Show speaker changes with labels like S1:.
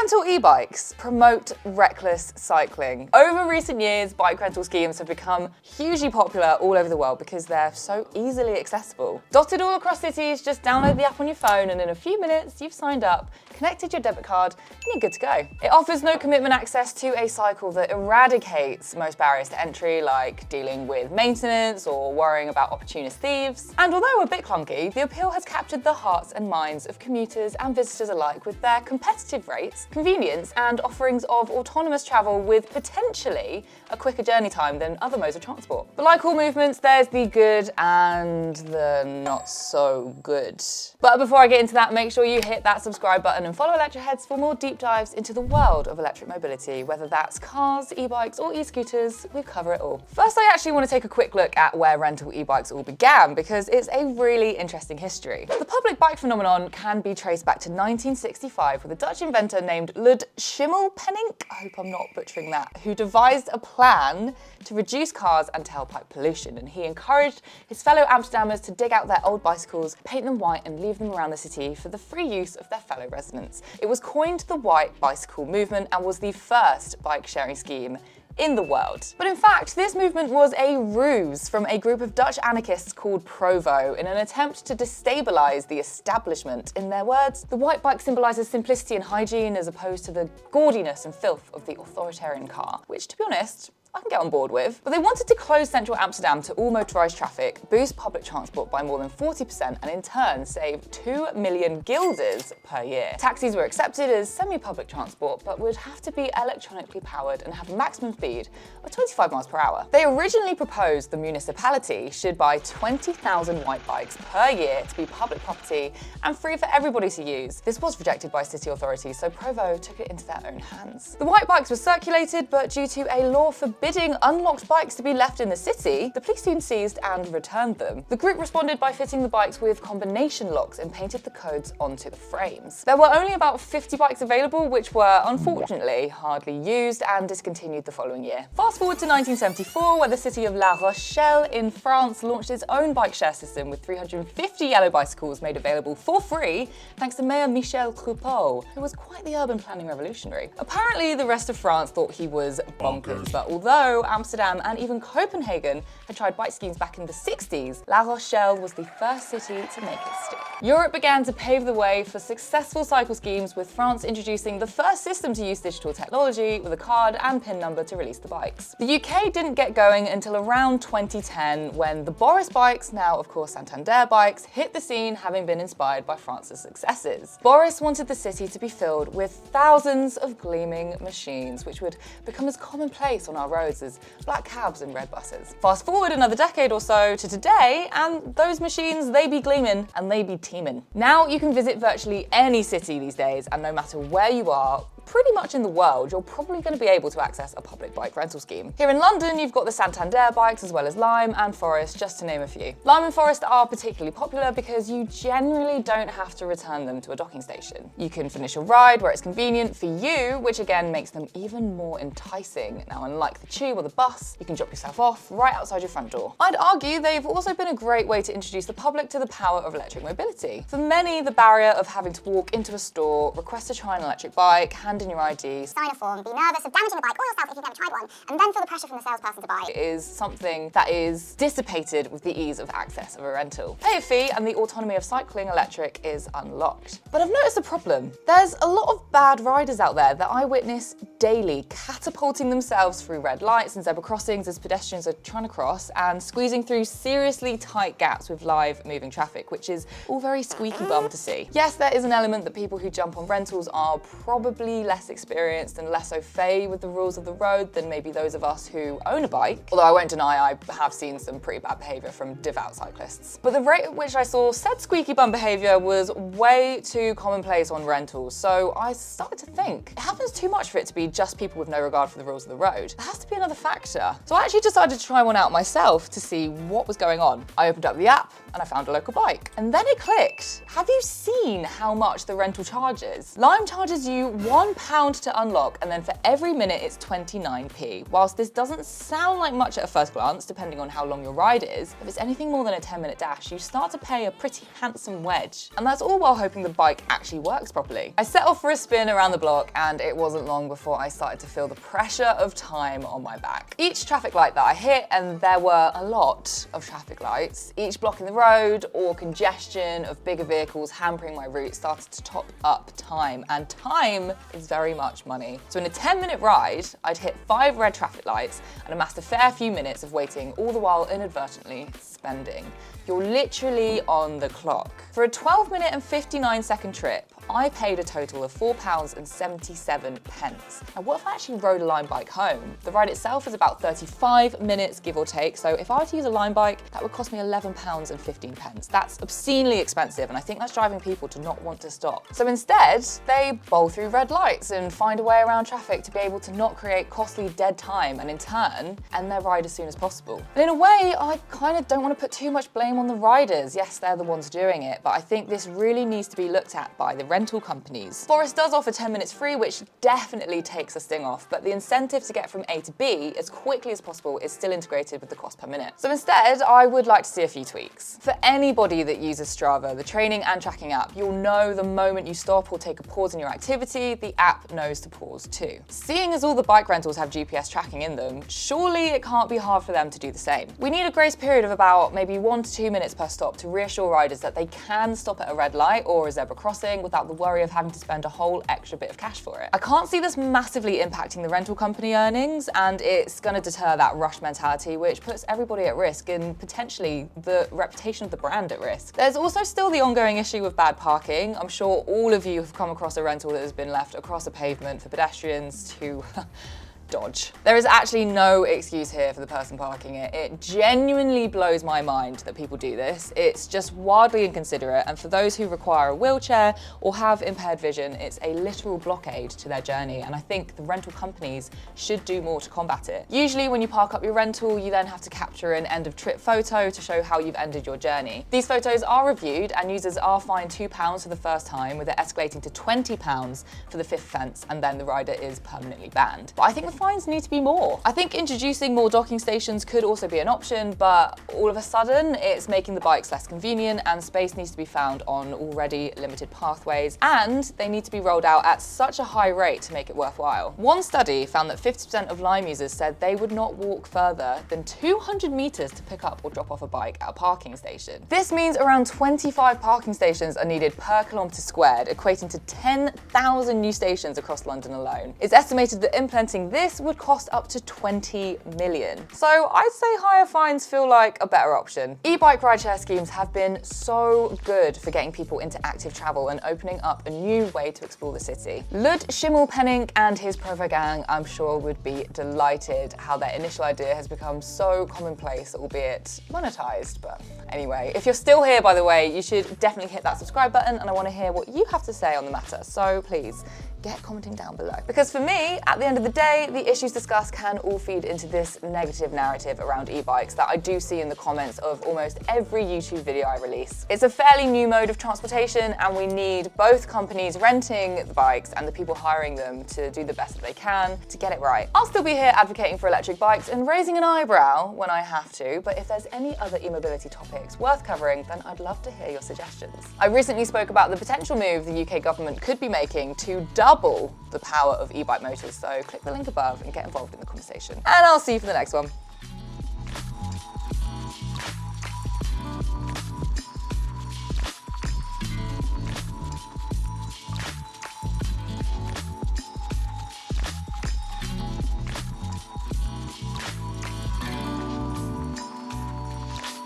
S1: rental e-bikes promote reckless cycling. Over recent years, bike rental schemes have become hugely popular all over the world because they're so easily accessible. Dotted all across cities, just download the app on your phone and in a few minutes you've signed up, connected your debit card, and you're good to go. It offers no commitment access to a cycle that eradicates most barriers to entry, like dealing with maintenance or worrying about opportunist thieves. And although a bit clunky, the appeal has captured the hearts and minds of commuters and visitors alike with their competitive rates, convenience, and offerings of autonomous travel with potentially a quicker journey time than other modes of transport. But like all movements, there's the good and the not so good. But before I get into that, make sure you hit that subscribe button and follow Electroheads for more deep dives into the world of electric mobility, whether that's cars, e-bikes, or e-scooters. We cover it all. First, I actually want to take a quick look at where rental e-bikes all began because it's a really interesting history. The public bike phenomenon can be traced back to 1965 with a Dutch inventor named Lud Schimmelpenninck, I hope I'm not butchering that, who devised a plan to reduce cars and tailpipe pollution. And he encouraged his fellow Amsterdammers to dig out their old bicycles, paint them white, and leave them around the city for the free use of their fellow residents. It was coined the white bicycle movement and was the first bike sharing scheme in the world. But in fact, this movement was a ruse from a group of Dutch anarchists called Provo in an attempt to destabilize the establishment. In their words, the white bike symbolizes simplicity and hygiene as opposed to the gaudiness and filth of the authoritarian car, which, to be honest, I can get on board with. But they wanted to close central Amsterdam to all motorised traffic, boost public transport by more than 40%, and in turn save 2 million guilders per year. Taxis were accepted as semi-public transport, but would have to be electronically powered and have a maximum speed of 25 miles per hour. They originally proposed the municipality should buy 20,000 white bikes per year to be public property and free for everybody to use. This was rejected by city authorities, so Provo took it into their own hands. The white bikes were circulated, but due to a law forbidding unlocked bikes to be left in the city, the police soon seized and returned them. The group responded by fitting the bikes with combination locks and painted the codes onto the frames. There were only about 50 bikes available, which were unfortunately hardly used and discontinued the following year. Fast forward to 1974, where the city of La Rochelle in France launched its own bike share system with 350 yellow bicycles made available for free thanks to Mayor Michel Croupeau, who was quite the urban planning revolutionary. Apparently, the rest of France thought he was bonkers, but although Amsterdam and even Copenhagen had tried bike schemes back in the 60s, La Rochelle was the first city to make it stick. Europe began to pave the way for successful cycle schemes, with France introducing the first system to use digital technology with a card and PIN number to release the bikes. The UK didn't get going until around 2010 when the Boris bikes, now of course Santander bikes, hit the scene, having been inspired by France's successes. Boris wanted the city to be filled with thousands of gleaming machines, which would become as commonplace on our roads as black cabs and red buses. Fast forward another decade or so to today, and those machines, they be gleaming and they be teeming. Now you can visit virtually any city these days, and no matter where you are, pretty much in the world, you're probably going to be able to access a public bike rental scheme. Here in London, you've got the Santander bikes as well as Lime and Forest, just to name a few. Lime and Forest are particularly popular because you generally don't have to return them to a docking station. You can finish your ride where it's convenient for you, which again makes them even more enticing. Now, unlike the tube or the bus, you can drop yourself off right outside your front door. I'd argue they've also been a great way to introduce the public to the power of electric mobility. For many, the barrier of having to walk into a store, request to try an electric bike, hand in your ID,
S2: sign a form, be nervous of damaging the bike or yourself if you've never tried one, and then feel the pressure from the salesperson to buy,
S1: is something that is dissipated with the ease of access of a rental. Pay a fee and the autonomy of cycling electric is unlocked. But I've noticed a problem. There's a lot of bad riders out there that I witness daily catapulting themselves through red lights and zebra crossings as pedestrians are trying to cross, and squeezing through seriously tight gaps with live moving traffic, which is all very squeaky bum to see. Yes, there is an element that people who jump on rentals are probably less experienced and less au fait with the rules of the road than maybe those of us who own a bike. Although I won't deny I have seen some pretty bad behaviour from devout cyclists. But the rate at which I saw said squeaky bum behaviour was way too commonplace on rentals, so I started to think, it happens too much for it to be just people with no regard for the rules of the road. There has to be another factor. So I actually decided to try one out myself to see what was going on. I opened up the app and I found a local bike. And then it clicked. Have you seen how much the rental charges? Lime charges you £1 to unlock, and then for every minute it's 29p. Whilst this doesn't sound like much at a first glance, depending on how long your ride is, if it's anything more than a 10-minute dash, you start to pay a pretty handsome wedge. And that's all while hoping the bike actually works properly. I set off for a spin around the block, and it wasn't long before I started to feel the pressure of time on my back. Each traffic light that I hit, and there were a lot of traffic lights, each blocking the road or congestion of bigger vehicles hampering my route, started to top up time, and time is very much money. So in a 10-minute ride, I'd hit 5 red traffic lights and amassed a fair few minutes of waiting, all the while inadvertently spending. You're literally on the clock. For a 12-minute and 59-second trip, I paid a total of £4.77. Now, what if I actually rode a Lime bike home? The ride itself is about 35 minutes, give or take, so if I were to use a Lime bike, that would cost me £11.15. That's obscenely expensive, and I think that's driving people to not want to stop. So instead, they bowl through red lights and find a way around traffic to be able to not create costly dead time, and in turn, end their ride as soon as possible. And in a way, I kind of don't want to put too much blame on the riders. Yes, they're the ones doing it, but I think this really needs to be looked at by the rental companies. Forest does offer 10 minutes free, which definitely takes a sting off, but the incentive to get from A to B as quickly as possible is still integrated with the cost per minute. So instead, I would like to see a few tweaks. For anybody that uses Strava, the training and tracking app, you'll know the moment you stop or take a pause in your activity, the app knows to pause too. Seeing as all the bike rentals have GPS tracking in them, surely it can't be hard for them to do the same. We need a grace period of about maybe 1 to 2 minutes per stop to reassure riders that they can stop at a red light or a zebra crossing without the worry of having to spend a whole extra bit of cash for it. I can't see this massively impacting the rental company earnings, and it's going to deter that rush mentality, which puts everybody at risk and potentially the reputation of the brand at risk. There's also still the ongoing issue of bad parking. I'm sure all of you have come across a rental that has been left across a pavement for pedestrians to dodge. There is actually no excuse here for the person parking it. It genuinely blows my mind that people do this. It's just wildly inconsiderate, and for those who require a wheelchair or have impaired vision, it's a literal blockade to their journey, and I think the rental companies should do more to combat it. Usually when you park up your rental, you then have to capture an end of trip photo to show how you've ended your journey. These photos are reviewed and users are fined £2 for the first time, with it escalating to £20 for the 5th offence, and then the rider is permanently banned. But I think the fines need to be more. I think introducing more docking stations could also be an option, but all of a sudden it's making the bikes less convenient, and space needs to be found on already limited pathways, and they need to be rolled out at such a high rate to make it worthwhile. One study found that 50% of Lime users said they would not walk further than 200 meters to pick up or drop off a bike at a parking station. This means around 25 parking stations are needed per kilometre squared, equating to 10,000 new stations across London alone. It's estimated that implementing this would cost up to 20 million. So I'd say higher fines feel like a better option. E-bike rideshare schemes have been so good for getting people into active travel and opening up a new way to explore the city. Lud Schimmelpenninck and his Provo gang, I'm sure, would be delighted how their initial idea has become so commonplace, albeit monetized. But anyway, if you're still here, by the way, you should definitely hit that subscribe button, and I want to hear what you have to say on the matter. So please, get commenting down below. Because for me, at the end of the day, the issues discussed can all feed into this negative narrative around e-bikes that I do see in the comments of almost every YouTube video I release. It's a fairly new mode of transportation, and we need both companies renting the bikes and the people hiring them to do the best that they can to get it right. I'll still be here advocating for electric bikes and raising an eyebrow when I have to, but if there's any other e-mobility topics worth covering, then I'd love to hear your suggestions. I recently spoke about the potential move the UK government could be making to double the power of e-bike motors, so click the link above and get involved in the conversation. And I'll see you for the next one.